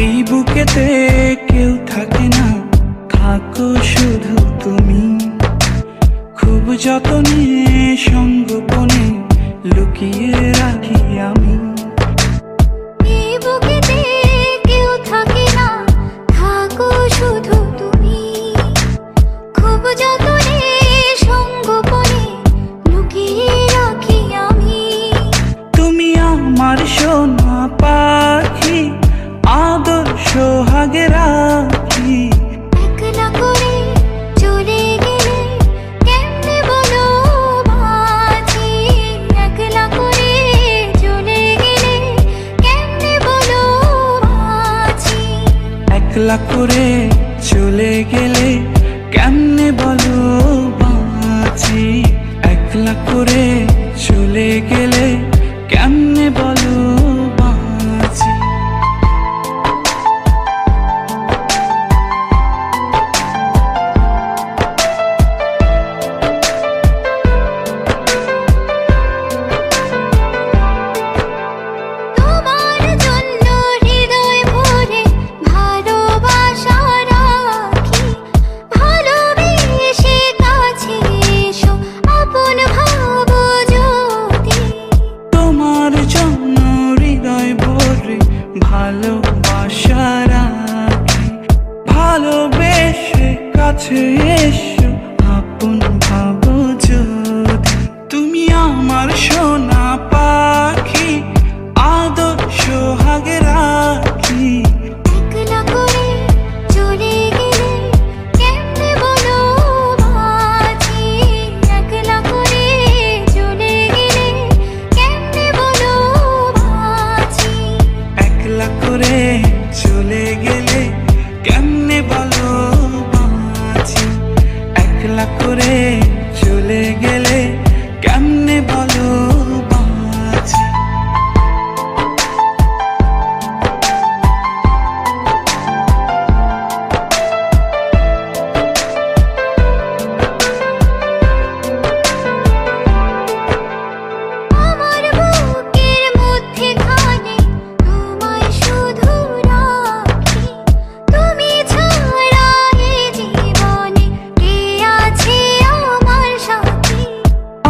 এই বুকেতে কেউ থাকে না, থাকো শুধু তুমি। খুব যতনে সঙ্গোপনে লুকিয়ে রাখি আমি। এই বুকেতে কেউ থাকে না, থাকো শুধু তুমি। খুব যতনে সঙ্গোপনে লুকিয়ে রাখি আমি। তুমি আমার সোনা পাখি, আদর সোহাগে রাখি। একলা করে চলে গেলে কেমনে বলো বাঁচি। একলা করে চলে গেলে কেমনে বলো বাঁচি। একলা করে চলে গেলে কেমনে বলো বাঁচি। একলা করে চলে গেলে কেমনে বলো বাঁচি। তোমার জন্য হৃদয় ভরে ভালোবাসা রাখি। ভালোবেসে কাছে এসো, আপন ভাবো যদি। তোমার জন্য হৃদয় ভরে ভালোবাসা রাখি। ভালোবেসে কাছে এসো, আপন ভাবো যদি। তুমি আমার সোনা পাখি, আদর সোহাগে রাখি। একলা করে চলে গেলে কেমনে বলো বাঁচি। একলা করে চলে গেলে কেমনে বলো বাঁচি। একলা করে চলে গেলে কেমনে বলো বাঁচি। একলা করে চলে গেলে কেমনে বলো বাঁচি। আমার বুকের মধ্যেখানে তোমায় শুধু রাখি। তুমি ছাড়া এ জীবনে কে আছে আমার সাথী।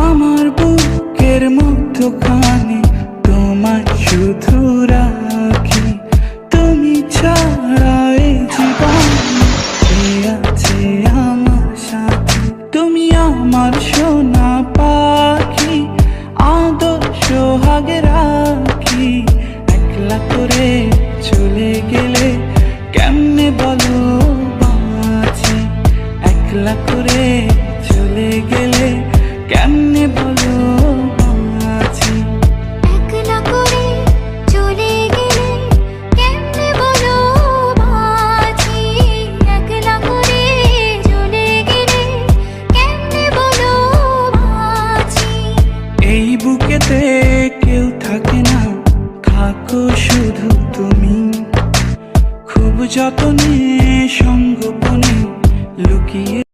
আমার বুকের মধ্যখানে তোমায় শুধু রাখি। তুমি ছাড়া এই জীবনে কে আছে আমার সাথে। তুমি আমার সোনা পাখি, আদর সোহাগে রাখি। একলা করে চলে গেলে কেমনে বলো বাঁচি। একলা করে চলে গেলে কেমনে বলো বাঁচি। একলা করে চলে গেলে কেমনে বলো বাঁচি। একলা করে চলে গেলে কেমনে বলো বাঁচি। এই বুকেতে কেউ থাকে না, থাকো শুধু তুমি। খুব যতনে